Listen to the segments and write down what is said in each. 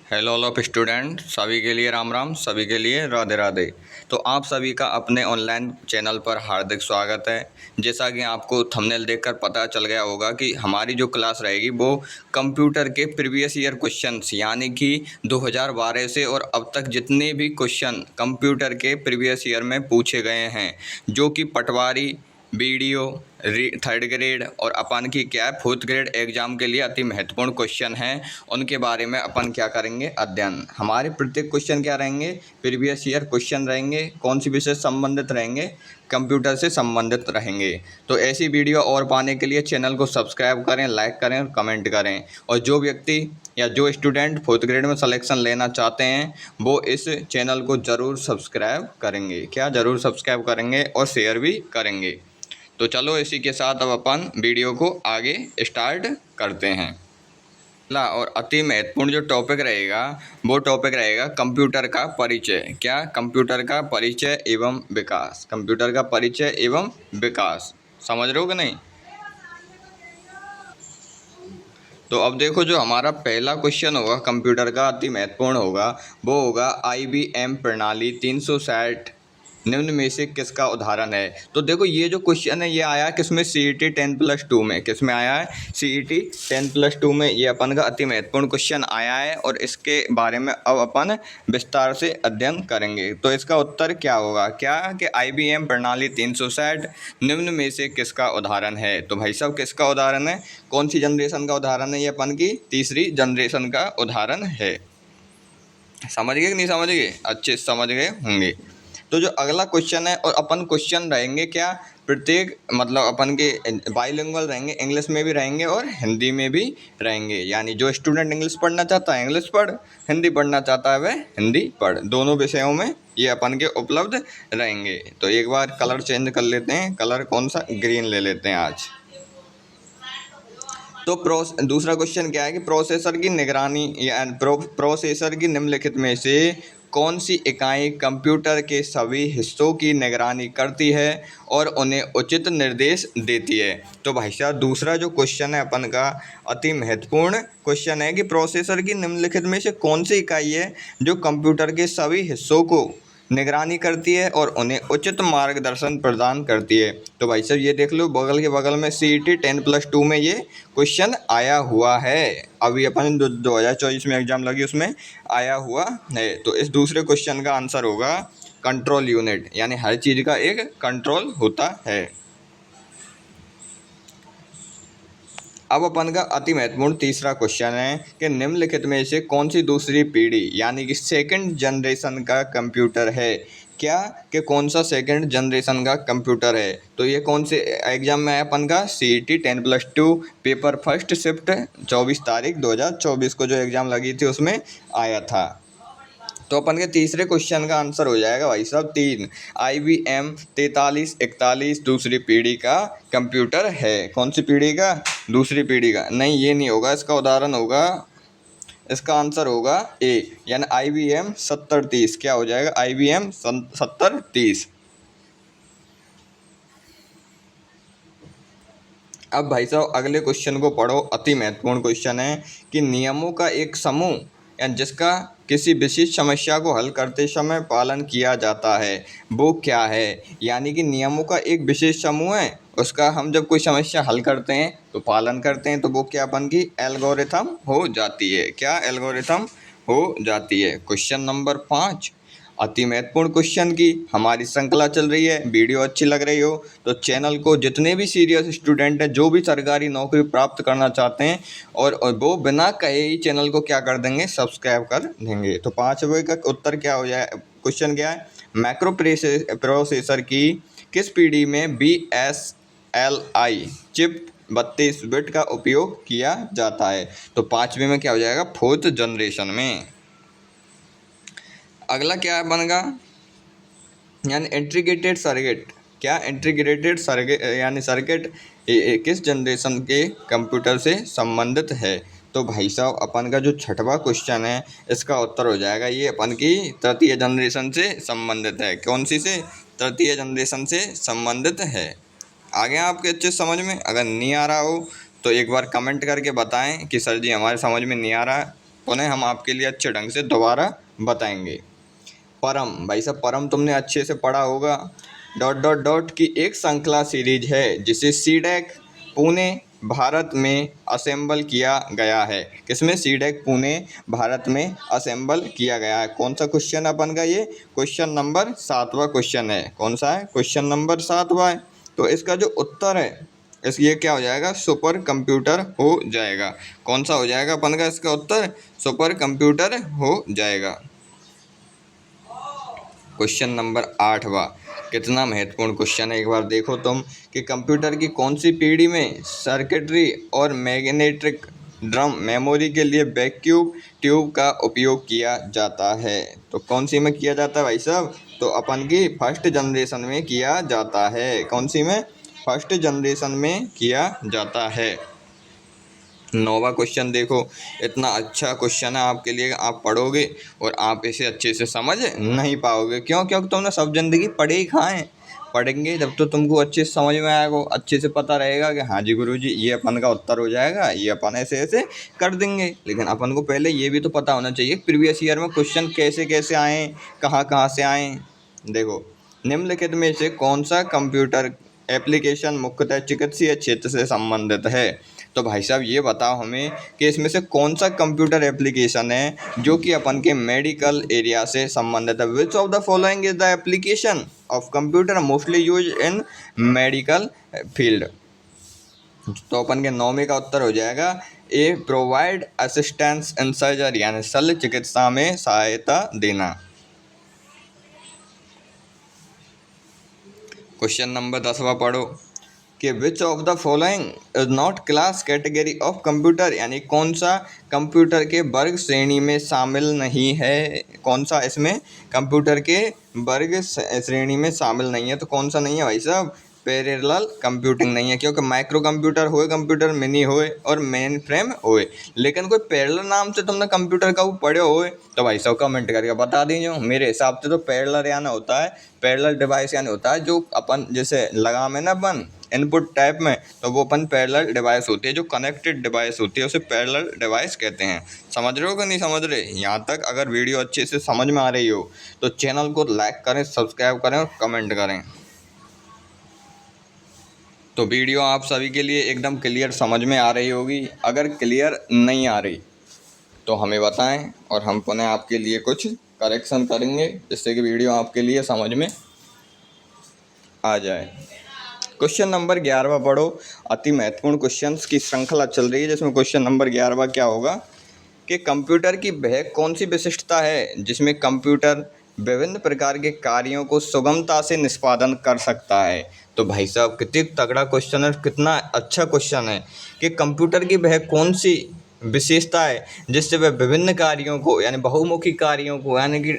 Hello all of student, सभी के लिए राम राम, सभी के लिए राधे राधे। तो आप सभी का अपने ऑनलाइन चैनल पर हार्दिक स्वागत है। जैसा कि आपको थंबनेल देखकर पता चल गया होगा कि हमारी जो क्लास रहेगी वो कंप्यूटर के प्रीवियस ईयर क्वेश्चंस यानी कि 2012 से और अब तक जितने भी क्वेश्चन कंप्यूटर के प्रीवियस ईयर में पूछे गए हैं, जो कि पटवारी, वीडियो, थर्ड ग्रेड और अपन की क्या है फोर्थ ग्रेड एग्जाम के लिए अति महत्वपूर्ण क्वेश्चन हैं, उनके बारे में अपन क्या करेंगे अध्ययन। हमारे प्रत्येक क्वेश्चन क्या रहेंगे, प्रीवियस ईयर क्वेश्चन रहेंगे। कौन सी विषय से संबंधित रहेंगे, कंप्यूटर से संबंधित रहेंगे। तो ऐसी वीडियो और पाने के लिए चैनल को सब्सक्राइब करें, लाइक करें और कमेंट करें। और जो व्यक्ति या जो स्टूडेंट फोर्थ ग्रेड में सिलेक्शन लेना चाहते हैं वो इस चैनल को ज़रूर सब्सक्राइब करेंगे, क्या ज़रूर सब्सक्राइब करेंगे और शेयर भी करेंगे। तो चलो इसी के साथ अब अपन वीडियो को आगे स्टार्ट करते हैं। ला और अति महत्वपूर्ण जो टॉपिक रहेगा वो टॉपिक रहेगा कंप्यूटर का परिचय। क्या? कंप्यूटर का परिचय एवं विकास। कंप्यूटर का परिचय एवं विकास, समझ रहे हो कि नहीं? तो अब देखो, जो हमारा पहला क्वेश्चन होगा कंप्यूटर का, अति महत्वपूर्ण होगा, वो होगा IBM प्रणाली 360 निम्न में से किसका उदाहरण है। तो देखो, ये जो क्वेश्चन है ये आया है किसमें, CET 10+2 में। किस में आया है? CET 10+2 में ये अपन का अति महत्वपूर्ण क्वेश्चन आया है और इसके बारे में अब अपन विस्तार से अध्ययन करेंगे। तो इसका उत्तर क्या होगा, क्या कि IBM प्रणाली 360 निम्न में से किसका उदाहरण है। तो भाई साहब किसका उदाहरण है, कौन सी जनरेशन का उदाहरण है? ये अपन की तीसरी जनरेशन का उदाहरण है। समझ गए कि नहीं समझ गए? अच्छे समझ गए होंगे। तो जो अगला क्वेश्चन है, और अपन क्वेश्चन रहेंगे क्या, प्रत्येक मतलब अपन के बाइलिंगुअल रहेंगे, इंग्लिश में भी रहेंगे और हिंदी में भी रहेंगे। यानी जो स्टूडेंट इंग्लिश पढ़ना चाहता है इंग्लिश पढ़, हिंदी पढ़ना चाहता है वह हिंदी पढ़, दोनों विषयों में ये अपन के उपलब्ध रहेंगे। तो एक बार कलर चेंज कर लेते हैं, कलर कौन सा, ग्रीन ले लेते हैं आज। तो दूसरा क्वेश्चन क्या है कि प्रोसेसर की निगरानी या प्रोसेसर की निम्नलिखित में से कौन सी इकाई कंप्यूटर के सभी हिस्सों की निगरानी करती है और उन्हें उचित निर्देश देती है। तो भाई साहब दूसरा जो क्वेश्चन है अपन का अति महत्वपूर्ण क्वेश्चन है कि प्रोसेसर की निम्नलिखित में से कौन सी इकाई है जो कंप्यूटर के सभी हिस्सों को निगरानी करती है और उन्हें उचित मार्गदर्शन प्रदान करती है। तो भाई साहब ये देख लो, बगल के बगल में CET 10+2 में ये क्वेश्चन आया हुआ है। अभी अपन 2024 में एग्जाम लगी उसमें आया हुआ है। तो इस दूसरे क्वेश्चन का आंसर होगा कंट्रोल यूनिट, यानी हर चीज़ का एक कंट्रोल होता है। अब अपन का अति महत्वपूर्ण तीसरा क्वेश्चन है कि निम्नलिखित में से कौन सी दूसरी पीढ़ी यानी कि सेकंड जनरेशन का कंप्यूटर है। क्या कि कौन सा सेकंड जनरेशन का कंप्यूटर है। तो ये कौन से एग्जाम में है अपन का, CET 10+2 पेपर फर्स्ट शिफ्ट 24 तारीख 2024 को जो एग्ज़ाम लगी थी उसमें आया था। तो अपन के तीसरे क्वेश्चन का आंसर हो जाएगा भाई साहब 3, IBM 4341 दूसरी पीढ़ी का कंप्यूटर है। कौन सी पीढ़ी का? दूसरी पीढ़ी का। नहीं, ये नहीं होगा, इसका उदाहरण होगा, इसका आंसर होगा A, यानी IBM 7030। क्या हो जाएगा? IBM 7030। अब भाई साहब अगले क्वेश्चन को पढ़ो, अति महत्वपूर्ण क्वेश्चन है कि नियमों का एक समूह या जिसका किसी विशिष्ट समस्या को हल करते समय पालन किया जाता है वो क्या है। यानी कि नियमों का एक विशेष समूह है, उसका हम जब कोई समस्या हल करते हैं तो पालन करते हैं, तो वो क्या अपन की एल्गोरिथम हो जाती है। क्या? एल्गोरिथम हो जाती है। क्वेश्चन नंबर 5, अति महत्वपूर्ण क्वेश्चन की हमारी श्रृंखला चल रही है। वीडियो अच्छी लग रही हो तो चैनल को, जितने भी सीरियस स्टूडेंट हैं जो भी सरकारी नौकरी प्राप्त करना चाहते हैं और वो बिना कहे ही चैनल को क्या कर देंगे, सब्सक्राइब कर देंगे। तो 5वें का उत्तर क्या हो जाए, क्वेश्चन क्या है, मैक्रो प्रोसेसर की किस पीढ़ी में BSLI चिप 32 बिट का उपयोग किया जाता है। तो 5वें में क्या हो जाएगा, फोर्थ जनरेशन में। अगला क्या है बनेगा, यानी इंटीग्रेटेड सर्किट। क्या? इंटीग्रेटेड सर्किट यानी सर्किट किस जनरेशन के कंप्यूटर से संबंधित है। तो भाई साहब अपन का जो छठवां क्वेश्चन है इसका उत्तर हो जाएगा ये अपन की तृतीय जनरेशन से संबंधित है। कौन सी से? तृतीय जनरेशन से संबंधित है। आगे आपके अच्छे समझ में? अगर नहीं आ रहा हो तो एक बार कमेंट करके बताएं कि सर जी हमारे समझ में नहीं आ रहा है। पुनः हम आपके लिए अच्छे ढंग से दोबारा बताएंगे। परम, भाई साहब परम तुमने अच्छे से पढ़ा होगा। डॉट डॉट डॉट की एक श्रृंखला सीरीज है जिसे सीडेक पुणे भारत में असेंबल किया गया है। किसमें? सीडेक पुणे भारत में असेंबल किया गया है। कौन सा क्वेश्चन अपन का? ये क्वेश्चन नंबर 7वां क्वेश्चन है। कौन सा है? क्वेश्चन नंबर 7वां है। तो इसका जो उत्तर है इस ये क्या हो जाएगा? सुपर कंप्यूटर हो जाएगा। कौन सा हो जाएगा अपन का इसका उत्तर? सुपर कंप्यूटर हो जाएगा। क्वेश्चन नंबर 8वां, कितना महत्वपूर्ण क्वेश्चन है एक बार देखो तुम कि कंप्यूटर की कौन सी पीढ़ी में सर्किटरी और मैग्नेटिक ड्रम मेमोरी के लिए वैक्यूम ट्यूब का उपयोग किया जाता है? तो कौन सी में किया जाता है भाई साहब? तो अपन की फर्स्ट जनरेशन में किया जाता है। कौन सी में? फर्स्ट जनरेशन में किया जाता है। 9वां क्वेश्चन देखो, इतना अच्छा क्वेश्चन है आपके लिए, आप पढ़ोगे और आप इसे अच्छे से समझ नहीं पाओगे। क्यों? क्योंकि तुमने सब जिंदगी पढ़े ही कहाँ हैं। पढ़ेंगे जब तो तुमको अच्छे से समझ में आएगा, अच्छे से पता रहेगा कि हाँ जी गुरुजी ये अपन का उत्तर हो जाएगा, ये अपन ऐसे ऐसे कर देंगे। लेकिन अपन को पहले ये भी तो पता होना चाहिए प्रीवियस ईयर में क्वेश्चन कैसे कैसे आए, कहाँ कहाँ से आए। देखो, निम्नलिखित में से कौन सा कंप्यूटर एप्लीकेशन मुख्यतः चिकित्सीय क्षेत्र से संबंधित है? तो भाई साहब ये बताओ हमें कि इसमें से कौन सा कंप्यूटर एप्लीकेशन है जो कि अपन के मेडिकल एरिया से संबंधित है। Which of the following is the application of computer mostly use in medical field? तो अपन के 9वें का उत्तर हो जाएगा ए प्रोवाइड असिस्टेंस इन सर्जरी, यानी शल्य चिकित्सा में सहायता देना। क्वेश्चन नंबर 10वां पढ़ो कि which of the following is not class category of computer, यानी कौन सा कंप्यूटर के वर्ग श्रेणी में शामिल नहीं है? कौन सा इसमें कंप्यूटर के वर्ग श्रेणी में शामिल नहीं है? तो कौन सा नहीं है भाई साहब? पैरेलल कंप्यूटिंग नहीं है, क्योंकि माइक्रो कंप्यूटर होए, कंप्यूटर मिनी होए और मेन फ्रेम होए, लेकिन कोई पैरेलल नाम से तुमने कंप्यूटर का वो पढ़े होए तो भाई साहब कमेंट करके बता दीजिए। मेरे हिसाब से तो पैरेलल यानी होता है, पैरेलल डिवाइस यानी होता है जो अपन जैसे लगाम है ना अपन इनपुट टाइप में, तो वो अपन पैरेलल डिवाइस होती है, जो कनेक्टेड डिवाइस होती है उसे पैरेलल डिवाइस कहते हैं। समझ रहे हो कि नहीं समझ रहे? यहाँ तक अगर वीडियो अच्छे से समझ में आ रही हो तो चैनल को लाइक करें, सब्सक्राइब करें और कमेंट करें। तो वीडियो आप सभी के लिए एकदम क्लियर समझ में आ रही होगी। अगर क्लियर नहीं आ रही तो हमें बताएं और हम पुनः आपके लिए कुछ करेक्शन करेंगे जिससे कि वीडियो आपके लिए समझ में आ जाए। क्वेश्चन नंबर 11वां पढ़ो। अति महत्वपूर्ण क्वेश्चंस की श्रृंखला चल रही है जिसमें क्वेश्चन नंबर 11वां क्या होगा कि कंप्यूटर की वह कौन सी विशिष्टता है जिसमें कंप्यूटर विभिन्न प्रकार के कार्यों को सुगमता से निष्पादन कर सकता है? तो भाई साहब कितनी तगड़ा क्वेश्चन है, कितना अच्छा क्वेश्चन है कि कंप्यूटर की वह कौन सी विशेषता है जिससे वह विभिन्न कार्यों को यानी बहुमुखी कार्यों को यानी कि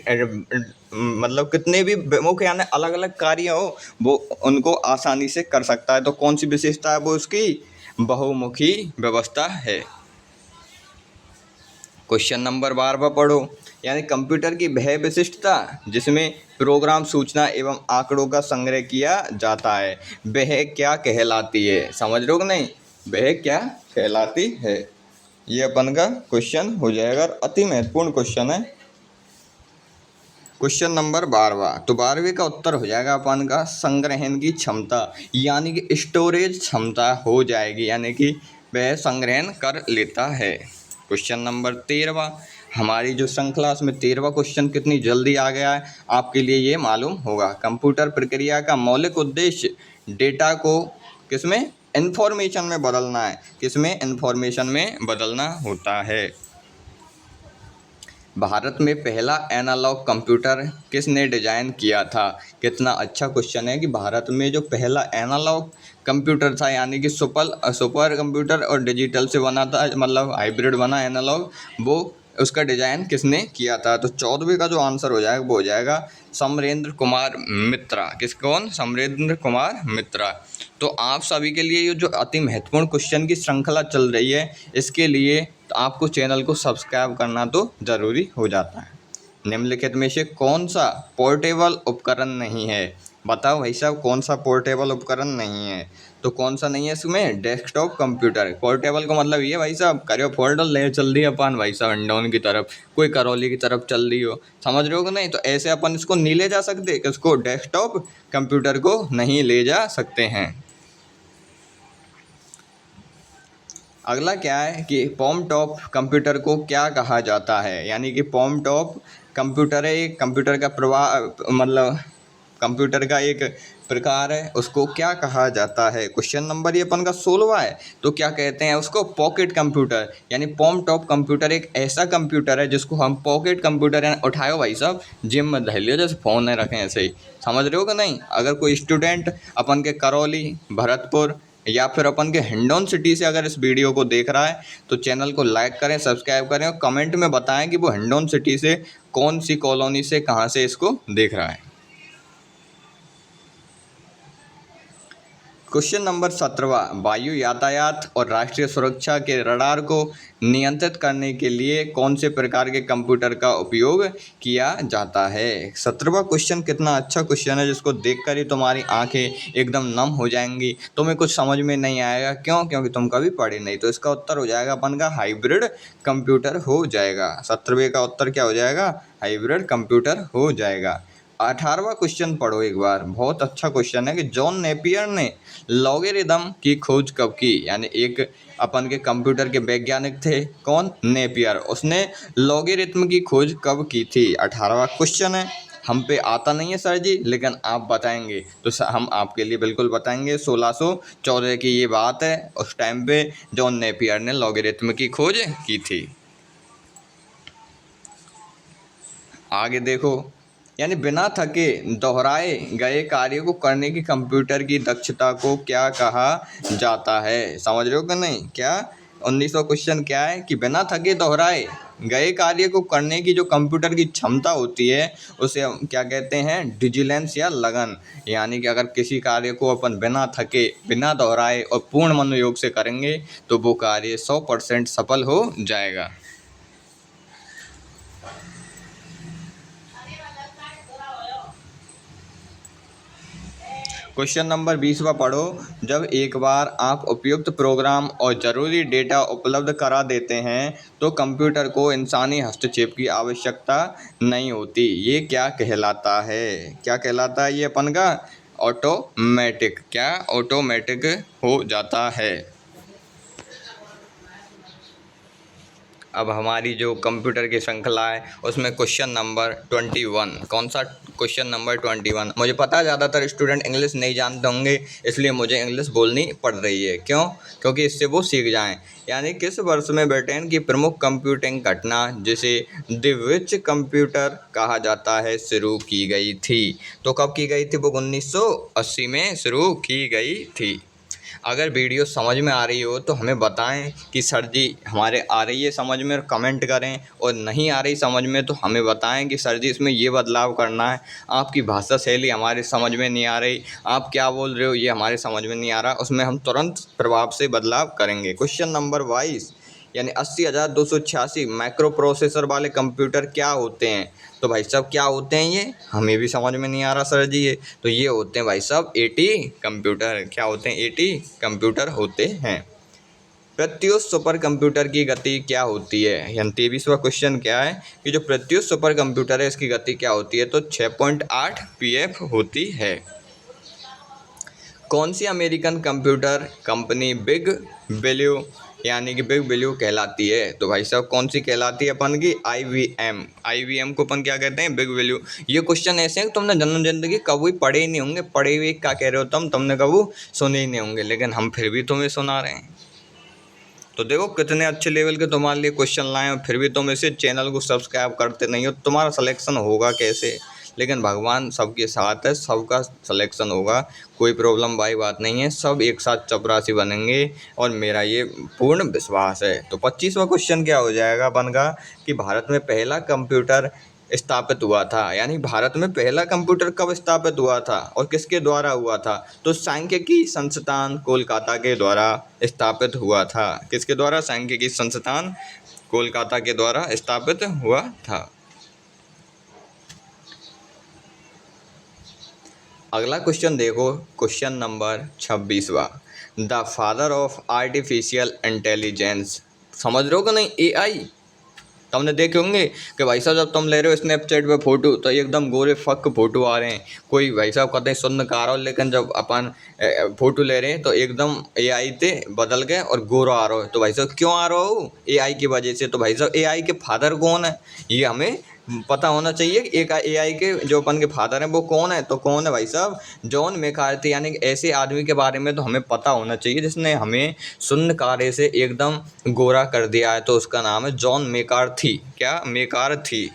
मतलब कितने भी मुख्य यानी अलग अलग कार्य हो वो उनको आसानी से कर सकता है। तो कौन सी विशेषता है वो? उसकी बहुमुखी व्यवस्था है। क्वेश्चन नंबर 12वां पढ़ो, यानी कंप्यूटर की वह विशिष्टता जिसमें प्रोग्राम सूचना एवं आंकड़ों का संग्रह किया जाता है वह क्या कहलाती है? समझ रहे हो कि नहीं? वह क्या कहलाती है? ये अपन का क्वेश्चन हो जाएगा, अति महत्वपूर्ण क्वेश्चन है। क्वेश्चन नंबर 12वां, तो 12वें का उत्तर हो जाएगा अपन का संग्रहण की क्षमता, यानी कि स्टोरेज क्षमता हो जाएगी, यानी कि वह संग्रहण कर लेता है। क्वेश्चन नंबर 13वां, हमारी जो श्रृंखला उसमें 13वां क्वेश्चन कितनी जल्दी आ गया है आपके लिए ये मालूम होगा। कंप्यूटर प्रक्रिया का मौलिक उद्देश्य डेटा को किसमें? इन्फॉर्मेशन में बदलना है। किसमें? इन्फॉर्मेशन में बदलना होता है। भारत में पहला एनालॉग कंप्यूटर किसने डिजाइन किया था? कितना अच्छा क्वेश्चन है कि भारत में जो पहला एनालॉग कंप्यूटर था यानी कि सुपर कंप्यूटर और डिजिटल से बना था, मतलब हाइब्रिड बना एनालॉग, वो उसका डिजाइन किसने किया था? तो 14वें का जो आंसर हो जाएगा वो हो जाएगा समरेंद्र कुमार मित्रा। कौन? समरेंद्र कुमार मित्रा। तो आप सभी के लिए ये जो अति महत्वपूर्ण क्वेश्चन की श्रृंखला चल रही है इसके लिए तो आपको चैनल को सब्सक्राइब करना तो ज़रूरी हो जाता है। निम्नलिखित में से कौन सा पोर्टेबल उपकरण नहीं है? बताओ भाई साहब कौन सा पोर्टेबल उपकरण नहीं है? तो कौन सा नहीं है इसमें, डेस्कटॉप कंप्यूटर। पोर्टेबल का मतलब ये भाई साहब करियो फोल्डर ले चल दी अपन भाई साहब विंडोज की तरफ, कोई करौली की तरफ चल दी हो, समझ रहे हो कि नहीं। तो ऐसे अपन इसको नहीं ले जा सकते, किसको, डेस्कटॉप कंप्यूटर को नहीं ले जा सकते हैं। अगला क्या है कि पॉम टॉप कंप्यूटर को क्या कहा जाता है, यानी कि पॉम टॉप कंप्यूटर है, एक कंप्यूटर का प्रवाह मतलब कंप्यूटर का एक प्रकार है, उसको क्या कहा जाता है। क्वेश्चन नंबर ये अपन का 16वां है। तो क्या कहते हैं उसको, पॉकेट कंप्यूटर। यानी पॉम टॉप कंप्यूटर एक ऐसा कंप्यूटर है जिसको हम पॉकेट कंप्यूटर, यानी उठाओ भाई साहब जिम में धर लियो जैसे फ़ोन है रखें ऐसे ही, समझ रहे हो कि नहीं। अगर कोई स्टूडेंट अपन के करौली, भरतपुर या फिर अपन के हिंडौन सिटी से अगर इस वीडियो को देख रहा है तो चैनल को लाइक करें, सब्सक्राइब करें और कमेंट में बताएं कि वो हिंडौन सिटी से कौन सी कॉलोनी से कहाँ से इसको देख रहा है। क्वेश्चन नंबर 17वां, वायु यातायात और राष्ट्रीय सुरक्षा के रडार को नियंत्रित करने के लिए कौन से प्रकार के कंप्यूटर का उपयोग किया जाता है। 17वां क्वेश्चन कितना अच्छा क्वेश्चन है जिसको देखकर ही तुम्हारी आंखें एकदम नम हो जाएंगी, तुम्हें कुछ समझ में नहीं आएगा। क्यों? क्योंकि तुम कभी पढ़े नहीं। तो इसका उत्तर हो जाएगा अपन का हाइब्रिड कंप्यूटर हो जाएगा। 17वें का उत्तर क्या हो जाएगा, हाइब्रिड कंप्यूटर हो जाएगा। 18वां क्वेश्चन पढ़ो एक बार, बहुत अच्छा क्वेश्चन है कि जॉन नेपियर ने लॉगरिदम की खोज कब की। यानी एक अपन के कंप्यूटर के वैज्ञानिक थे कौन, नेपियर, उसने लॉगरिदम की खोज कब की थी। 18वां क्वेश्चन है। हम पे आता नहीं है सर जी, लेकिन आप बताएंगे तो हम आपके लिए बिल्कुल बताएंगे। 1614 की ये बात है, उस टाइम पे जॉन नेपियर ने लॉगरिदम की खोज की थी। आगे देखो, यानी बिना थके दोहराए गए कार्य को करने की कंप्यूटर की दक्षता को क्या कहा जाता है। समझ रहे हो कि नहीं, क्या 19वां क्वेश्चन क्या है कि बिना थके दोहराए गए कार्य को करने की जो कंप्यूटर की क्षमता होती है उसे हम क्या कहते हैं, डिजिलेंस या लगन। यानी कि अगर किसी कार्य को अपन बिना थके, बिना दोहराए और पूर्ण मनोयोग से करेंगे तो वो कार्य 100% सफल हो जाएगा। क्वेश्चन नंबर 20वां पढ़ो, जब एक बार आप उपयुक्त प्रोग्राम और ज़रूरी डेटा उपलब्ध करा देते हैं तो कंप्यूटर को इंसानी हस्तक्षेप की आवश्यकता नहीं होती। ये क्या कहलाता है, क्या कहलाता है ये अपन का, ऑटोमेटिक। क्या ऑटोमेटिक हो जाता है। अब हमारी जो कंप्यूटर की श्रृंखला है उसमें क्वेश्चन नंबर 21, कौन सा, क्वेश्चन नंबर 21। मुझे पता है ज़्यादातर स्टूडेंट इंग्लिश नहीं जानते होंगे, इसलिए मुझे इंग्लिश बोलनी पड़ रही है। क्यों? क्योंकि इससे वो सीख जाएं। यानी किस वर्ष में ब्रिटेन की प्रमुख कंप्यूटिंग घटना जिसे द विच कंप्यूटर कहा जाता है शुरू की गई थी। तो कब की गई थी वो, 1980 में शुरू की गई थी। अगर वीडियो समझ में आ रही हो तो हमें बताएं कि सर जी हमारे आ रही है समझ में, और कमेंट करें, और नहीं आ रही समझ में तो हमें बताएं कि सर जी इसमें ये बदलाव करना है, आपकी भाषा शैली हमारे समझ में नहीं आ रही, आप क्या बोल रहे हो ये हमारे समझ में नहीं आ रहा, उसमें हम तुरंत प्रभाव से बदलाव करेंगे। क्वेश्चन नंबर 22, यानी 80,286 माइक्रो प्रोसेसर वाले कंप्यूटर क्या होते हैं। तो भाई साहब क्या होते हैं ये, हमें भी समझ में नहीं आ रहा सर जी ये। तो ये होते हैं भाई साहब 80 कंप्यूटर। क्या होते हैं, 80 कंप्यूटर होते हैं। प्रत्युष सुपर कंप्यूटर की गति क्या होती है। यानी 23वां क्वेश्चन क्या है कि जो प्रत्युष सुपर कंप्यूटर है इसकी गति क्या होती है। तो 6.8 pf होती है। कौन सी American computer company big value, यानी कि बिग वैल्यू कहलाती है। तो भाई साहब कौन सी कहलाती है अपन की, IBM को अपन क्या कहते हैं, बिग वैल्यू। ये क्वेश्चन ऐसे हैं कि तुमने जन्म जिंदगी कभी पढ़े ही नहीं होंगे, पढ़े हुए क्या कह रहे हो तुमने कभी सुने ही नहीं होंगे, लेकिन हम फिर भी तुम्हें सुना रहे हैं। तो देखो कितने अच्छे लेवल के तुम्हारे लिए क्वेश्चन लाए हैं, फिर भी तुम इसे चैनल को सब्सक्राइब करते नहीं हो, तुम्हारा सिलेक्शन होगा कैसे। लेकिन भगवान सबके साथ है, सबका सिलेक्शन होगा, कोई प्रॉब्लम वाली बात नहीं है, सब एक साथ चपरासी बनेंगे और मेरा ये पूर्ण विश्वास है। तो 25वां क्वेश्चन क्या हो जाएगा अपन का कि भारत में पहला कंप्यूटर स्थापित हुआ था। यानी भारत में पहला कंप्यूटर कब स्थापित हुआ था और किसके द्वारा हुआ था। तो सांख्यिकी संस्थान कोलकाता के द्वारा स्थापित हुआ था। किसके द्वारा, सांख्यिकी संस्थान कोलकाता के द्वारा स्थापित हुआ था। अगला क्वेश्चन देखो, क्वेश्चन नंबर 26वां, the father of artificial intelligence. समझ रहे हो कि नहीं? एआई तुमने देखे होंगे कि भाई साहब जब तुम ले रहे हो स्नैपचैट पे फोटो तो एकदम गोरे फक फोटो आ रहे हैं, कोई भाई साहब कहते हैं सुन्न कार हो, लेकिन जब अपन फोटो ले रहे हैं तो एकदम एआई ते बदल गए और गोरा आ रहा हो। तो भाई साहब क्यों आ रहा हो? एआई की वजह से। तो भाई साहब एआई के फादर कौन है ये हमें पता होना चाहिए। एक एआई के जो अपन के फादर हैं वो कौन है? तो कौन है भाई साहब? जॉन मैकार्थी, यानी कि ऐसे आदमी के बारे में तो हमें पता होना चाहिए जिसने हमें शून्य कार्य से एकदम गोरा कर दिया है। तो उसका नाम है जॉन मैकार्थी। क्या? मैकार्थी।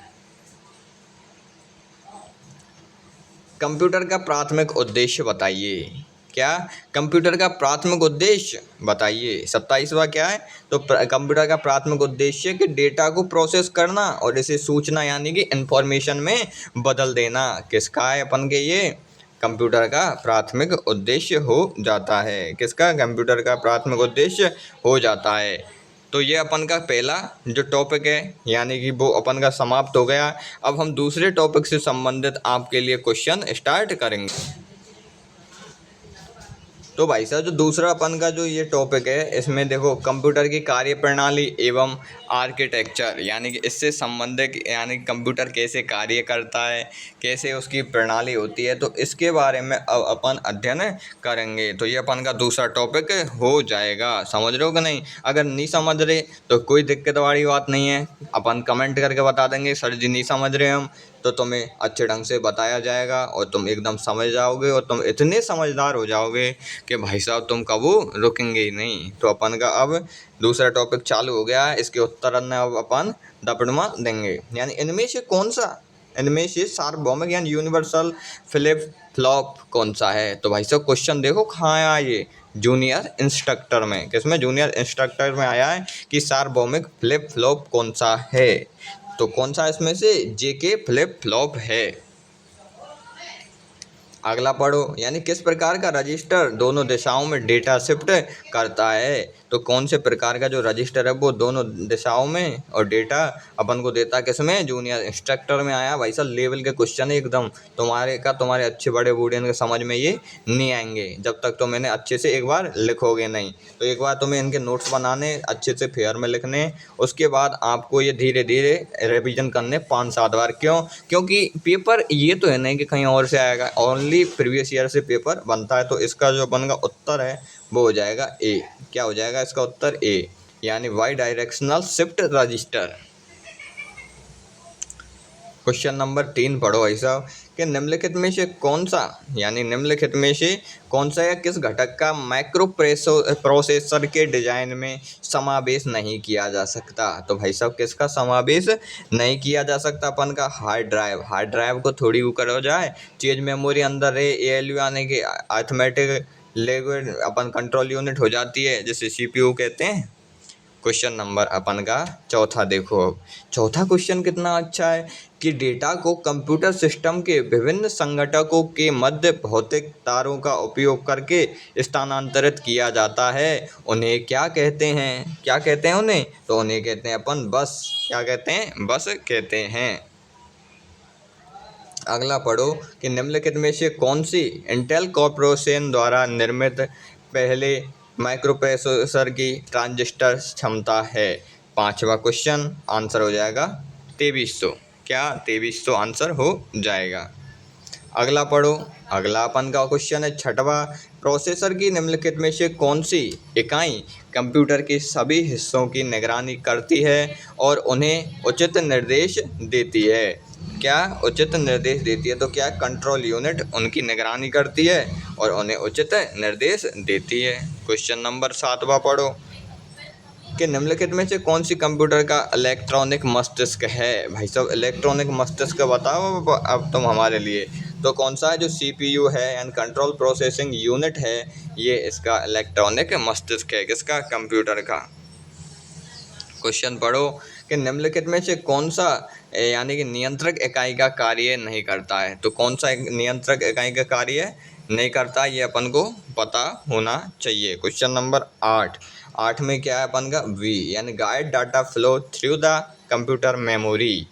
कंप्यूटर का प्राथमिक उद्देश्य बताइए। क्या? कंप्यूटर का प्राथमिक उद्देश्य बताइए। 27वां क्या है? तो कंप्यूटर का प्राथमिक उद्देश्य कि डेटा को प्रोसेस करना और इसे सूचना यानी कि इंफॉर्मेशन में बदल देना। किसका है अपन के ये? कंप्यूटर का प्राथमिक उद्देश्य हो जाता है। किसका? कंप्यूटर का प्राथमिक उद्देश्य हो जाता है। तो ये अपन का पहला जो टॉपिक है यानी कि वो अपन का समाप्त हो गया। अब हम दूसरे टॉपिक से संबंधित आपके लिए क्वेश्चन स्टार्ट करेंगे। तो भाई साहब जो दूसरा अपन का जो ये टॉपिक है इसमें देखो कंप्यूटर की कार्यप्रणाली एवं आर्किटेक्चर, यानी कि इससे संबंधित यानी कंप्यूटर कैसे कार्य करता है, कैसे उसकी प्रणाली होती है, तो इसके बारे में अब अपन अध्ययन करेंगे। तो ये अपन का दूसरा टॉपिक हो जाएगा। समझ रहे हो कि नहीं? अगर नहीं समझ रहे तो कोई दिक्कत वाली बात नहीं है, अपन कमेंट करके बता देंगे सर जी नहीं समझ रहे हम, तो तुम्हें अच्छे ढंग से बताया जाएगा और तुम एकदम समझ जाओगे और तुम इतने समझदार हो जाओगे कि भाई साहब तुम कबू रुकेंगे ही नहीं। तो अपन का अब दूसरा टॉपिक चालू हो गया है, इसके उत्तर न अब अपन दपड़मा देंगे। यानी इनमें से सार्वभौमिक यानी यूनिवर्सल फ्लिप फ्लॉप कौन सा है? तो भाई साहब क्वेश्चन देखो कहाँ आया ये, जूनियर इंस्ट्रक्टर में। किसमें? जूनियर इंस्ट्रक्टर में आया है कि सार्वभौमिक फ्लिप फ्लॉप कौन सा है। तो कौन सा इसमें से? जेके फ्लिप फ्लॉप है। अगला पढ़ो, यानी किस प्रकार का रजिस्टर दोनों दिशाओं में डेटा शिफ्ट करता है? तो कौन से प्रकार का जो रजिस्टर है वो दोनों दिशाओं में और डेटा अपन को देता है। किसमें? जूनियर इंस्ट्रक्टर में आया। भाई साहब लेवल के क्वेश्चन है एकदम, तुम्हारे अच्छे बड़े बूढ़े के समझ में ये नहीं आएंगे जब तक तुम इन्हें अच्छे से एक बार लिखोगे नहीं। तो एक बार तुम्हें इनके नोट्स बनाने, अच्छे से फेयर में लिखने, उसके बाद आपको ये धीरे धीरे रिवीजन करने 5-7 बार। क्यों? क्योंकि पेपर ये तो है नहीं कि कहीं और से आएगा, ओनली प्रीवियस ईयर से पेपर बनता है। तो इसका जो बनेगा उत्तर है वो हो जाएगा ए। क्या हो जाएगा इसका उत्तर? ए, यानी Y directional shift register. Question number 3 पढ़ो भाई साहब कि निम्नलिखित में से कौन सा, यानी निम्नलिखित में से कौन सा या किस घटक का माइक्रो प्रोसेसर के डिजाइन में समावेश नहीं किया जा सकता? तो भाई साहब किसका समावेश नहीं किया जा सकता? अपन का हार्ड ड्राइव को थोड़ी वो करो जाए, चीज मेमोरी अंदर है, एएलयू यानी कि अर्थमेटिक लैंग्वेज अपन कंट्रोल यूनिट हो जाती है जिसे सीपीयू कहते हैं। क्वेश्चन नंबर अपन का चौथा देखो। अब चौथा क्वेश्चन कितना अच्छा है कि डेटा को कंप्यूटर सिस्टम के विभिन्न संघटकों के मध्य भौतिक तारों का उपयोग करके स्थानांतरित किया जाता है। उन्हें क्या कहते हैं? क्या कहते हैं उन्हें? तो उन्हें कहते हैं अपन बस। क्या कहते हैं? बस कहते हैं। अगला पढ़ो कि निम्नलिखित में से कौन सी इंटेल कॉर्पोरेशन द्वारा निर्मित पहले माइक्रोप्रोसेसर की ट्रांजिस्टर क्षमता है? 5वां क्वेश्चन आंसर हो जाएगा 2300। क्या? 2300 आंसर हो जाएगा। अगला पढ़ो, अगला अपन का क्वेश्चन है 6वां, प्रोसेसर की निम्नलिखित में से कौन सी इकाई कंप्यूटर के सभी हिस्सों की निगरानी करती है और उन्हें उचित निर्देश देती है? क्या? उचित निर्देश देती है। तो क्या? कंट्रोल यूनिट उनकी निगरानी करती है और उन्हें उचित निर्देश देती है। क्वेश्चन नंबर 7वां पढ़ो कि निम्नलिखित में से कौन सी कंप्यूटर का इलेक्ट्रॉनिक मस्तिष्क है? भाई साहब इलेक्ट्रॉनिक मस्तिष्क बताओ अब तुम हमारे लिए। तो कौन सा है? जो सीपीयू है एंड कंट्रोल प्रोसेसिंग यूनिट है, ये इसका इलेक्ट्रॉनिक मस्तिष्क है। किसका? कंप्यूटर का। क्वेश्चन पढ़ो कि निम्नलिखित में से कौन सा यानी कि नियंत्रक इकाई का कार्य नहीं करता है? तो कौन सा नियंत्रक इकाई का कार्य नहीं करता, ये अपन को पता होना चाहिए। क्वेश्चन नंबर 8 में क्या है अपन का? वी, यानी guide data flow through the computer memory.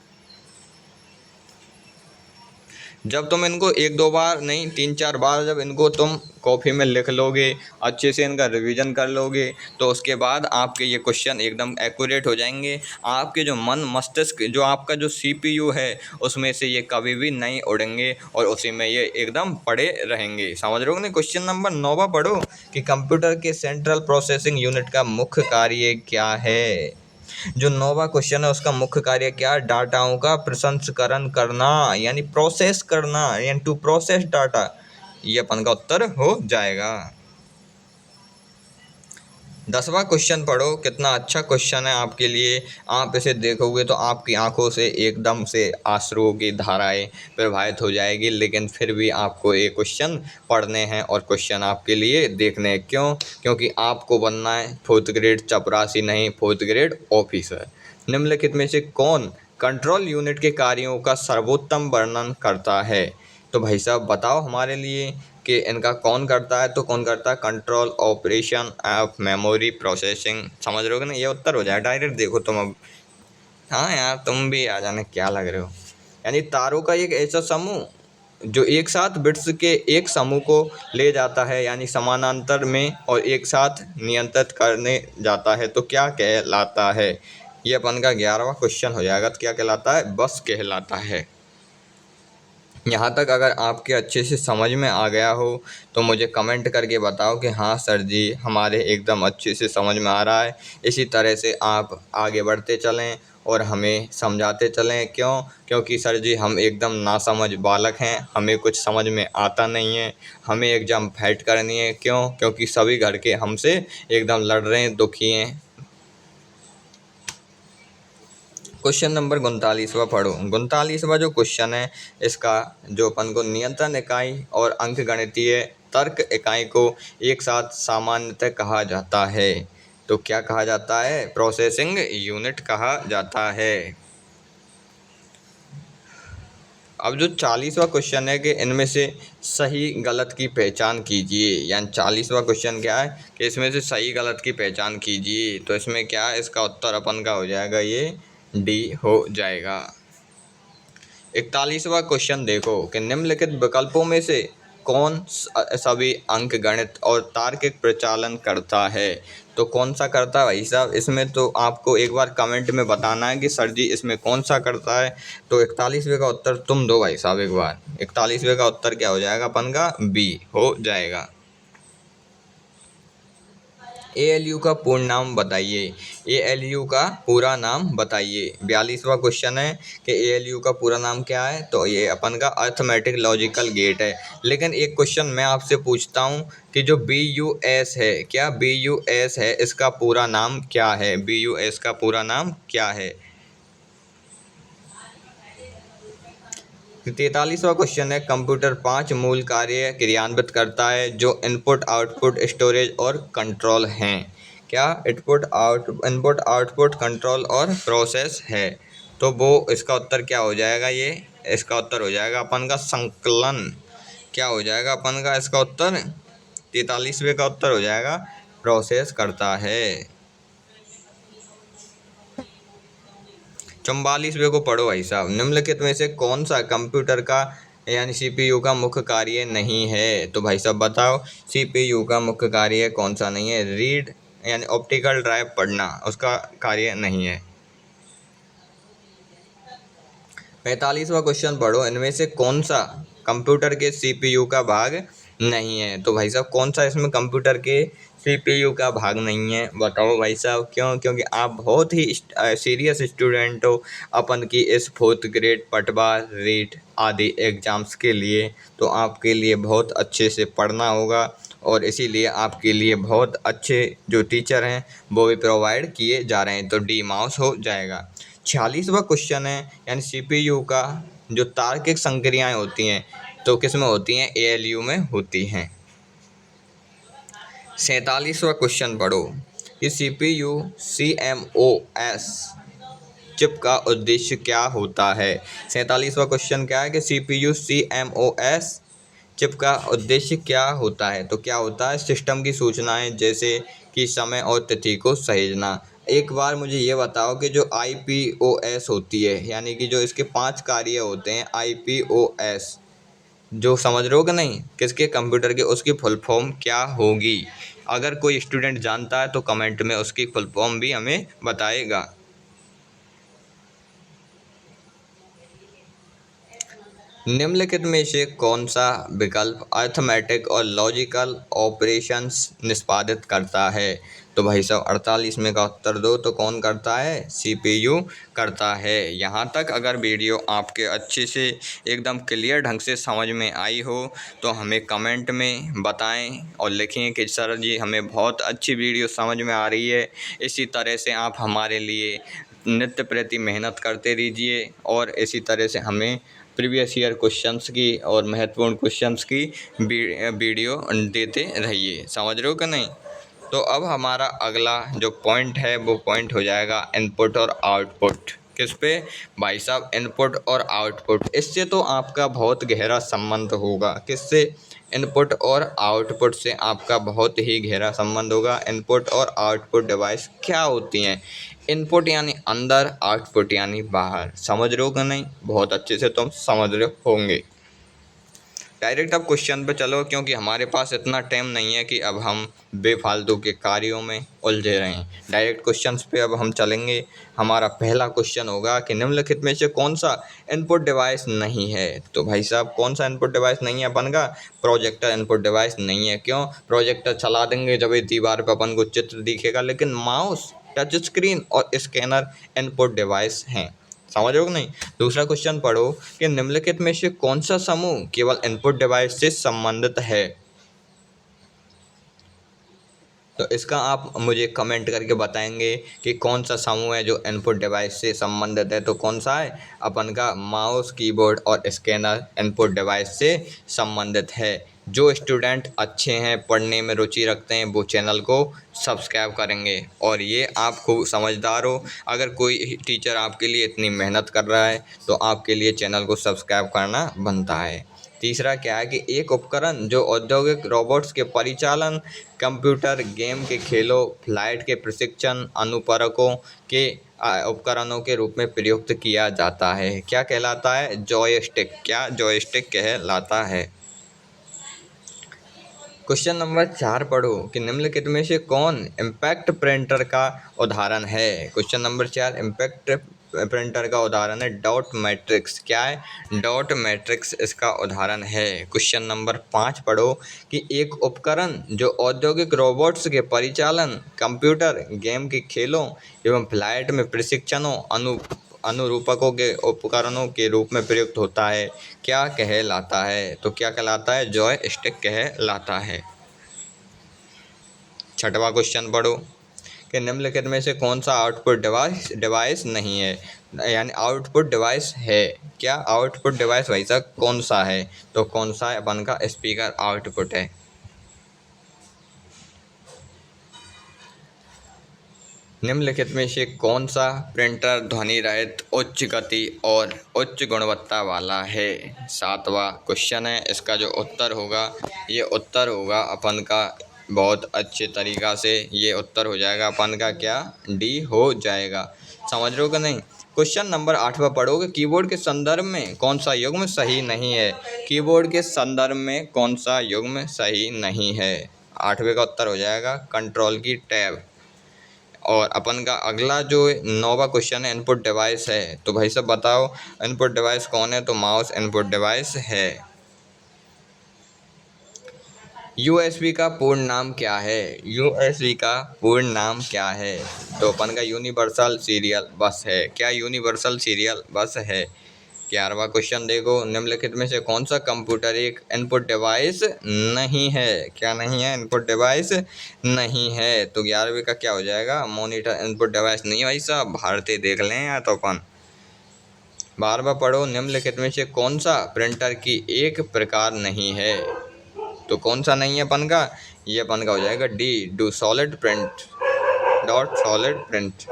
जब तुम इनको एक दो बार नहीं 3-4 बार जब इनको तुम कॉपी में लिख लोगे, अच्छे से इनका रिवीजन कर लोगे, तो उसके बाद आपके ये क्वेश्चन एकदम एक्यूरेट हो जाएंगे। आपके जो मन मस्तिष्क, जो आपका जो CPU है, उसमें से ये कभी भी नहीं उड़ेंगे और उसी में ये एकदम पड़े रहेंगे। समझ रहे हो ना। क्वेश्चन नंबर 9 पढ़ो कि कंप्यूटर के सेंट्रल प्रोसेसिंग यूनिट का मुख्य कार्य क्या है। जो 9वां क्वेश्चन है उसका मुख्य कार्य क्या है? डाटाओं का प्रसंस्करण करना, यानी प्रोसेस करना, यानी टू प्रोसेस डाटा। ये अपन का उत्तर हो जाएगा। 10वां क्वेश्चन पढ़ो, कितना अच्छा क्वेश्चन है आपके लिए। आप इसे देखोगे तो आपकी आंखों से एकदम से आंसुओं की धाराएं प्रवाहित हो जाएगी, लेकिन फिर भी आपको ये क्वेश्चन पढ़ने हैं और क्वेश्चन आपके लिए देखने हैं। क्यों? क्योंकि आपको बनना है 4th ग्रेड चपरासी, नहीं 4th ग्रेड ऑफिसर। निम्नलिखित में से कौन कंट्रोल यूनिट के कार्यों का सर्वोत्तम वर्णन करता है? तो भाई साहब बताओ हमारे लिए कि इनका कौन करता है। तो कौन करता है? Control operation of memory processing. समझ रहे हो कि नहीं? ये उत्तर हो जाए डायरेक्ट। देखो तुम अब, हाँ यार तुम भी आ जाने क्या लग रहे हो। यानी तारों का एक ऐसा समूह जो एक साथ बिट्स के एक समूह को ले जाता है, यानी समानांतर में, और एक साथ नियंत्रित करने जाता है, तो क्या कहलाता है? ये अपन का 11वां क्वेश्चन हो जाएगा। तो क्या कहलाता है? बस कहलाता है। यहाँ तक अगर आपके अच्छे से समझ में आ गया हो तो मुझे कमेंट करके बताओ कि हाँ सर जी, हमारे एकदम अच्छे से समझ में आ रहा है। इसी तरह से आप आगे बढ़ते चलें और हमें समझाते चलें। क्यों? क्योंकि सर जी हम एकदम नासमझ बालक हैं, हमें कुछ समझ में आता नहीं है, हमें एग्ज़ाम फाइट करनी है। क्यों? क्योंकि सभी घर के हमसे एकदम लड़ रहे हैं, दुखी हैं। क्वेश्चन नंबर 39वां पढ़ो। 39वां जो क्वेश्चन है इसका जो अपन को नियंत्रण इकाई और अंकगणितीय तर्क इकाई को एक साथ सामान्यतः कहा जाता है। तो क्या कहा जाता है? प्रोसेसिंग यूनिट कहा जाता है। अब जो 40वां क्वेश्चन है कि इनमें से सही गलत की पहचान कीजिए। यानी 40वां क्वेश्चन क्या है कि इसमें से सही गलत की पहचान कीजिए। तो इसमें क्या है? इसका उत्तर अपन का हो जाएगा ये डी हो जाएगा। 41वां क्वेश्चन देखो कि निम्नलिखित विकल्पों में से कौन सभी अंकगणित और तार्किक प्रचालन करता है? तो कौन सा करता है भाई साहब? इसमें तो आपको एक बार कमेंट में बताना है कि सर जी इसमें कौन सा करता है। तो 41वें का उत्तर तुम दो भाई साहब एक बार। 41वें का उत्तर क्या हो जाएगा अपन का? बी हो जाएगा। ALU का पूर्ण नाम बताइए। ALU का पूरा नाम बताइए। 42वां क्वेश्चन है कि ALU का पूरा नाम क्या है? तो ये अपन का अर्थमेटिक लॉजिकल गेट है। लेकिन एक क्वेश्चन मैं आपसे पूछता हूँ कि जो BUS है, क्या BUS है इसका पूरा नाम क्या है? BUS का पूरा नाम क्या है? 43वां क्वेश्चन है कंप्यूटर 5 मूल कार्य क्रियान्वित करता है जो इनपुट आउटपुट स्टोरेज और कंट्रोल हैं। क्या? इनपुट आउटपुट कंट्रोल और प्रोसेस है। तो वो इसका उत्तर क्या हो जाएगा? ये इसका उत्तर हो जाएगा अपन का संकलन। क्या हो जाएगा अपन का इसका उत्तर? 43वें का उत्तर हो जाएगा प्रोसेस करता है। 44वें को पढ़ो भाई साहब। निम्नलिखित में से कौन सा कंप्यूटर का यानी CPU का मुख्य कार्य नहीं है? तो भाई साहब बताओ CPU का मुख्य कार्य कौन सा नहीं है? रीड यानी ऑप्टिकल ड्राइव पढ़ना उसका कार्य नहीं है। 45वां क्वेश्चन पढ़ो। इनमें से कौन सा कंप्यूटर के CPU का भाग नहीं है? तो भाई साहब कौन सा इसमें कंप्यूटर के CPU का भाग नहीं है? बताओ भाई साहब। क्यों? क्योंकि आप बहुत ही सीरियस स्टूडेंट हो अपन की इस 4th ग्रेड पटवा रीट आदि एग्ज़ाम्स के लिए। तो आपके लिए बहुत अच्छे से पढ़ना होगा और इसीलिए आपके लिए बहुत अच्छे जो टीचर हैं वो भी प्रोवाइड किए जा रहे हैं। तो डी माउस हो जाएगा। 46वां क्वेश्चन है यानी CPU का जो तार्किक संक्रियाएं होती हैं तो किस में होती हैं? ALU में होती हैं। 47वां क्वेश्चन पढ़ो कि CPU CMOS चिप का उद्देश्य क्या होता है? 47वां क्वेश्चन क्या है कि CPU CMOS चिप का उद्देश्य क्या होता है? तो क्या होता है? सिस्टम की सूचनाएं जैसे कि समय और तिथि को सहेजना। एक बार मुझे ये बताओ कि जो IPOS होती है यानी कि जो इसके 5 कार्य होते हैं IPOS, जो समझ रहे हो कि नहीं, किसके कंप्यूटर के, उसकी फुल फॉर्म क्या होगी। अगर कोई स्टूडेंट जानता है तो कमेंट में उसकी फुल फॉर्म भी हमें बताएगा। निम्नलिखित में से कौन सा विकल्प अर्थमेटिक और लॉजिकल ऑपरेशंस निष्पादित करता है। तो भाई साहब 48 में का उत्तर दो, तो कौन करता है, सीपीयू करता है। यहाँ तक अगर वीडियो आपके अच्छे से एकदम क्लियर ढंग से समझ में आई हो तो हमें कमेंट में बताएं और लिखें कि सर जी हमें बहुत अच्छी वीडियो समझ में आ रही है। इसी तरह से आप हमारे लिए नित्य प्रति मेहनत करते रहिए और इसी तरह से हमें प्रीवियस ईयर क्वेश्चंस की और महत्वपूर्ण क्वेश्चंस की वीडियो देते रहिए। समझ रहे हो कि नहीं। तो अब हमारा अगला जो पॉइंट है वो पॉइंट हो जाएगा इनपुट और आउटपुट। किस पे भाई साहब, इनपुट और आउटपुट। इससे तो आपका बहुत गहरा संबंध होगा। किससे, इनपुट और आउटपुट से आपका बहुत ही गहरा संबंध होगा। इनपुट और आउटपुट डिवाइस क्या होती हैं। इनपुट यानी अंदर, आउटपुट यानी बाहर। समझ रहे हो कि नहीं, बहुत अच्छे से तुम समझ रहे होंगे। डायरेक्ट अब क्वेश्चन पे चलो, क्योंकि हमारे पास इतना टाइम नहीं है कि अब हम बेफालतू के कार्यों में उलझे रहें। डायरेक्ट क्वेश्चंस पे अब हम चलेंगे। हमारा पहला क्वेश्चन होगा कि निम्नलिखित में से कौन सा इनपुट डिवाइस नहीं है। तो भाई साहब कौन सा इनपुट डिवाइस नहीं है अपन का, प्रोजेक्टर इनपुट डिवाइस नहीं है। क्यों, प्रोजेक्टर चला देंगे जब ये दीवार पर अपन को चित्र दिखेगा, लेकिन माउस, टच स्क्रीन और स्कैनर इनपुट डिवाइस हैं। समझ रहे हो कि नहीं। दूसरा क्वेश्चन पढ़ो कि निम्नलिखित में से कौन सा समूह केवल इनपुट डिवाइस से संबंधित है। तो इसका आप मुझे कमेंट करके बताएंगे कि कौन सा समूह है जो इनपुट डिवाइस से संबंधित है। तो कौन सा है, अपन का माउस, कीबोर्ड और स्कैनर इनपुट डिवाइस से संबंधित है। जो स्टूडेंट अच्छे हैं, पढ़ने में रुचि रखते हैं, वो चैनल को सब्सक्राइब करेंगे। और ये आप खूब समझदार हो, अगर कोई टीचर आपके लिए इतनी मेहनत कर रहा है तो आपके लिए चैनल को सब्सक्राइब करना बनता है। तीसरा क्या है कि एक उपकरण जो औद्योगिक रोबोट्स के परिचालन, कंप्यूटर गेम के खेलों, फ्लाइट के प्रशिक्षण, अनुप्रयोगों के उपकरणों के रूप में प्रयुक्त किया जाता है। क्या कहलाता है, जॉयस्टिक। क्या, जॉयस्टिक कहलाता है। क्वेश्चन नंबर 4 पढ़ो कि निम्नलिखित में से कौन इम्पैक्ट प्रिंटर का उदाहरण है। क्वेश्चन नंबर 4 इम्पैक्ट प्रिंटर का उदाहरण है डॉट मैट्रिक्स। क्या है, डॉट मैट्रिक्स इसका उदाहरण है। क्वेश्चन नंबर 5 पढ़ो कि एक उपकरण जो औद्योगिक रोबोट्स के परिचालन, कंप्यूटर गेम के खेलों एवं फ्लाइट में प्रशिक्षणों, अनुरूपकों के उपकरणों के रूप में प्रयुक्त होता है, क्या कहलाता है। तो क्या कहलाता है, जॉय स्टिक कहलाता है। छठवां क्वेश्चन पढ़ो कि निम्नलिखित में से कौन सा आउटपुट डिवाइस नहीं है, यानी आउटपुट डिवाइस है। क्या आउटपुट डिवाइस भाई साहब कौन सा है। तो कौन सा है, अपन का स्पीकर आउटपुट है। निम्नलिखित में से कौन सा प्रिंटर ध्वनि रहित, उच्च गति और उच्च गुणवत्ता वाला है। सातवां क्वेश्चन है, इसका जो उत्तर होगा, ये उत्तर होगा अपन का बहुत अच्छे तरीक़ा से, ये उत्तर हो जाएगा अपन का क्या, डी हो जाएगा। समझ रहे हो कि नहीं। क्वेश्चन नंबर 8वां पढ़ोगे, कीबोर्ड के संदर्भ में कौन सा युग्म सही नहीं है। कीबोर्ड के संदर्भ में कौन सा युग्म सही नहीं है। 8वें का उत्तर हो जाएगा कंट्रोल की टैब। और अपन का अगला जो 9वां क्वेश्चन है, इनपुट डिवाइस है। तो भाई सब बताओ इनपुट डिवाइस कौन है। तो माउस इनपुट डिवाइस है। यूएसबी का पूर्ण नाम क्या है। यूएसबी का पूर्ण नाम क्या है। तो अपन का यूनिवर्सल सीरियल बस है। क्या, यूनिवर्सल सीरियल बस है। 11वां क्वेश्चन देखो, निम्नलिखित में से कौन सा कंप्यूटर एक इनपुट डिवाइस नहीं है। क्या नहीं है, इनपुट डिवाइस नहीं है। तो 11वें का क्या हो जाएगा, मॉनिटर इनपुट डिवाइस नहीं है। भाई साहब भारतीय देख लें या तो अपन। 12वां पढ़ो, निम्नलिखित में से कौन सा प्रिंटर की एक प्रकार नहीं है। तो कौन सा नहीं है अपन का, ये अपन का हो जाएगा D, do solid print, dot solid print.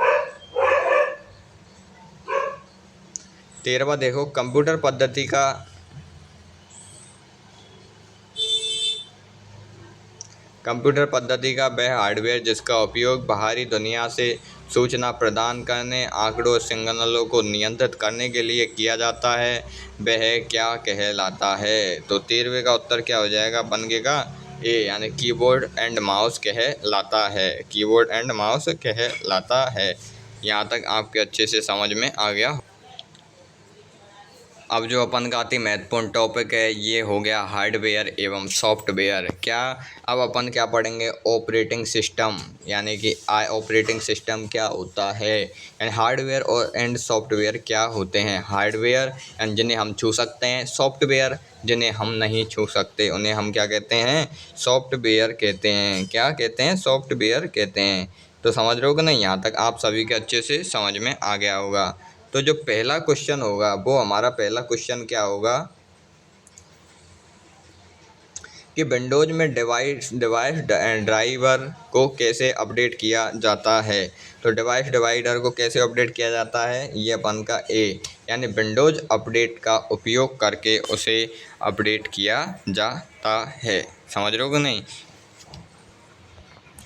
13वां देखो, कंप्यूटर पद्धति कंप्यूटर पद्धति का वह हार्डवेयर जिसका उपयोग बाहरी दुनिया से सूचना प्रदान करने, आंकड़ों और सिग्नलों को नियंत्रित करने के लिए किया जाता है, वह क्या कहलाता है। तो 13वें का उत्तर क्या हो जाएगा, बनेगा ए, यानी कीबोर्ड एंड माउस कहलाता है। कीबोर्ड एंड माउस कहलाता है। यहाँ तक आपके अच्छे से समझ में आ गया। अब जो अपन का अति महत्वपूर्ण टॉपिक है ये हो गया हार्डवेयर एवं सॉफ्टवेयर। अब अपन क्या पढ़ेंगे, ऑपरेटिंग सिस्टम, यानी कि ऑपरेटिंग सिस्टम क्या होता है, यानी हार्डवेयर और एंड सॉफ्टवेयर क्या होते हैं। हार्डवेयर यानी जिन्हें हम छू सकते हैं, सॉफ्टवेयर जिन्हें हम नहीं छू सकते उन्हें हम क्या कहते हैं, सॉफ्टवेयर कहते हैं। क्या कहते हैं, सॉफ्टवेयर कहते हैं। तो समझ रहे हो कि नहीं, यहाँ तक आप सभी के अच्छे से समझ में आ गया होगा। तो जो पहला क्वेश्चन होगा वो हमारा पहला क्वेश्चन क्या होगा कि विंडोज में डिवाइस ड्राइवर को कैसे अपडेट किया जाता है। तो डिवाइस डिवाइडर को कैसे अपडेट किया जाता है, ये अपन का ए, यानी विंडोज अपडेट का उपयोग करके उसे अपडेट किया जाता है। समझ रहे हो कि नहीं।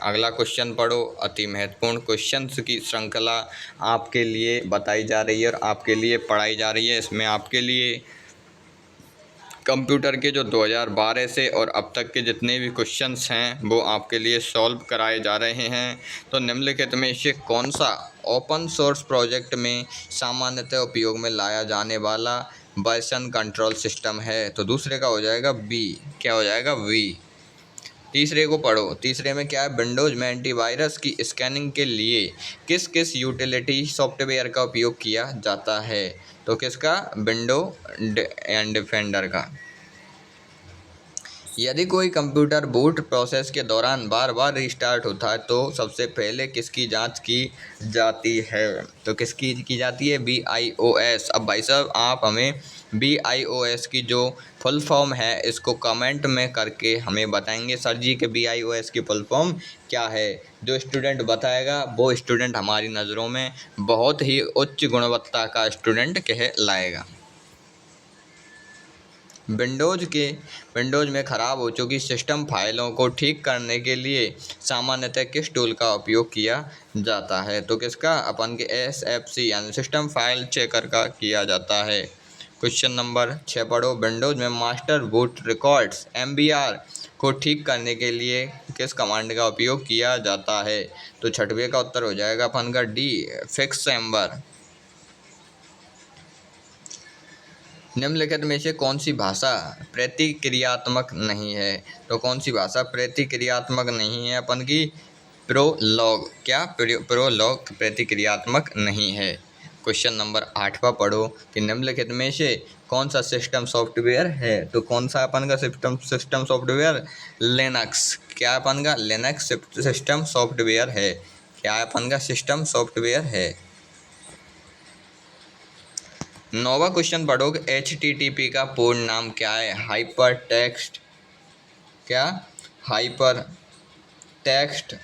अगला क्वेश्चन पढ़ो। अति महत्वपूर्ण क्वेश्चंस की श्रृंखला आपके लिए बताई जा रही है और आपके लिए पढ़ाई जा रही है। इसमें आपके लिए कंप्यूटर के जो 2012 से और अब तक के जितने भी क्वेश्चंस हैं वो आपके लिए सॉल्व कराए जा रहे हैं। तो निम्नलिखित में से कौन सा ओपन सोर्स प्रोजेक्ट में सामान्यतः उपयोग में लाया जाने वाला वर्जन कंट्रोल सिस्टम है। तो दूसरे का हो जाएगा बी। क्या हो जाएगा, वी। तीसरे को पढ़ो। तीसरे में क्या है, विंडोज़ में एंटीवायरस की स्कैनिंग के लिए किस किस यूटिलिटी सॉफ्टवेयर का उपयोग किया जाता है। तो किसका, विंडो एंड डिफेंडर का। यदि कोई कंप्यूटर बूट प्रोसेस के दौरान बार बार रिस्टार्ट होता है तो सबसे पहले किसकी जांच की जाती है। तो किसकी की जाती है, BIOS। अब भाई साहब आप हमें BIOS की जो फुल फॉर्म है इसको कमेंट में करके हमें बताएंगे सर जी के BIOS की फुल फॉर्म क्या है। जो स्टूडेंट बताएगा वो स्टूडेंट हमारी नज़रों में बहुत ही उच्च गुणवत्ता का स्टूडेंट कहलाएगा। विंडोज़ में ख़राब हो चुकी सिस्टम फाइलों को ठीक करने के लिए सामान्यतः किस टूल का उपयोग किया जाता है। तो किसका, अपन के SFC यानी सिस्टम फाइल चेकर का किया जाता है। क्वेश्चन नंबर 6 पढ़ो। विंडोज़ में मास्टर बूट रिकॉर्ड्स MBR को ठीक करने के लिए किस कमांड का उपयोग किया जाता है। तो छठवें का उत्तर हो जाएगा अपन का डी, फिक्स एम्बर। निम्नलिखित में से कौन सी भाषा प्रतिक्रियात्मक नहीं है। तो कौन सी भाषा प्रतिक्रियात्मक नहीं है, अपन की प्रोलॉग। क्या, प्रोलॉग प्रतिक्रियात्मक नहीं है। क्वेश्चन नंबर 8वां पढ़ो कि निम्नलिखित में से कौन सा सिस्टम सॉफ्टवेयर है। तो कौन सा अपन का सिस्टम सॉफ्टवेयर, लिनक्स। क्या अपन का, लिनक्स सिस्टम सॉफ्टवेयर है। क्या अपन का सिस्टम सॉफ्टवेयर है। 9वां क्वेश्चन पढ़ोगे, HTTP का पूर्ण नाम क्या है। हाइपर टेक्स्ट, क्या, हाइपर टेक्स्ट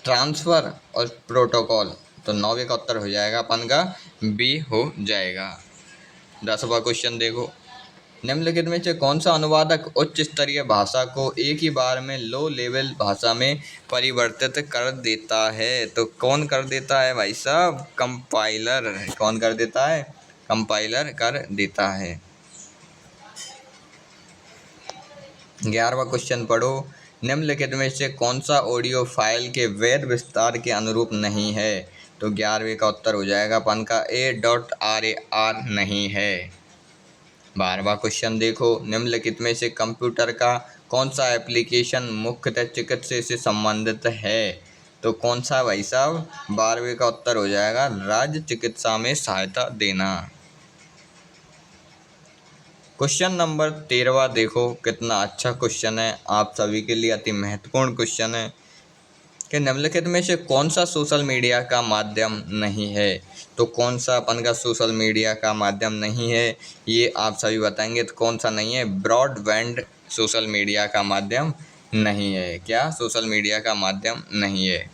ट्रांसफ़र और प्रोटोकॉल। तो 9वें का उत्तर हो जाएगा अपन का बी हो जाएगा। 10वां क्वेश्चन देखो। निम्नलिखित में से कौन सा अनुवादक उच्च स्तरीय भाषा को एक ही बार में लो लेवल भाषा में परिवर्तित कर देता है। तो कौन कर देता है भाई साहब, कंपाइलर। कौन कर देता है, कंपाइलर कर देता है। 11वां क्वेश्चन पढ़ो। निम्नलिखित में से कौन सा ऑडियो फाइल के वैध विस्तार के अनुरूप नहीं है। तो 11वें का उत्तर हो जाएगा अपन का A.RAR नहीं है। 12वां क्वेश्चन देखो। निम्नलिखित में से कंप्यूटर का कौन सा एप्लीकेशन मुख्यतः चिकित्सा से संबंधित है। तो कौन सा भाई साहब, 12वें का उत्तर हो जाएगा राज्य चिकित्सा में सहायता देना। क्वेश्चन नंबर 13वां देखो, कितना अच्छा क्वेश्चन है, आप सभी के लिए अति महत्वपूर्ण क्वेश्चन है कि निम्नलिखित में से कौन सा सोशल मीडिया का माध्यम नहीं है। तो कौन सा अपन का सोशल मीडिया का माध्यम नहीं है, ये आप सभी बताएंगे। तो कौन सा नहीं है, ब्रॉडबैंड सोशल मीडिया का माध्यम नहीं है। क्या, सोशल मीडिया का माध्यम नहीं है।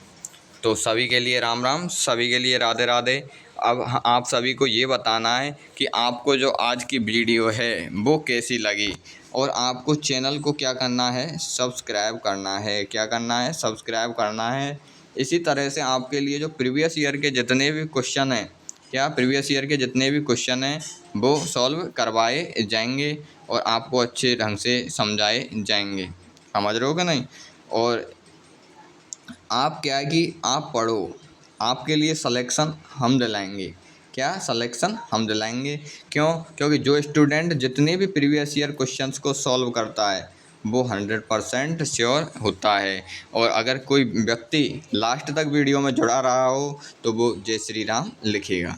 तो सभी के लिए राम राम, सभी के लिए राधे राधे। अब आप सभी को ये बताना है कि आपको जो आज की वीडियो है वो कैसी लगी और आपको चैनल को क्या करना है, सब्सक्राइब करना है। क्या करना है, सब्सक्राइब करना है। इसी तरह से आपके लिए जो प्रीवियस ईयर के जितने भी क्वेश्चन हैं, क्या प्रीवियस ईयर के जितने भी क्वेश्चन हैं वो सॉल्व करवाए जाएंगे और आपको अच्छे ढंग से समझाए जाएंगे। समझ रहे हो कि नहीं। और आप क्या है कि आप पढ़ो, आपके लिए सिलेक्शन हम दिलाएंगे। क्या सिलेक्शन हम दिलाएंगे, क्यों? क्योंकि जो स्टूडेंट जितने भी प्रीवियस ईयर क्वेश्चंस को सॉल्व करता है वो 100% श्योर होता है। और अगर कोई व्यक्ति लास्ट तक वीडियो में जुड़ा रहा हो तो वो जय श्री राम लिखेगा।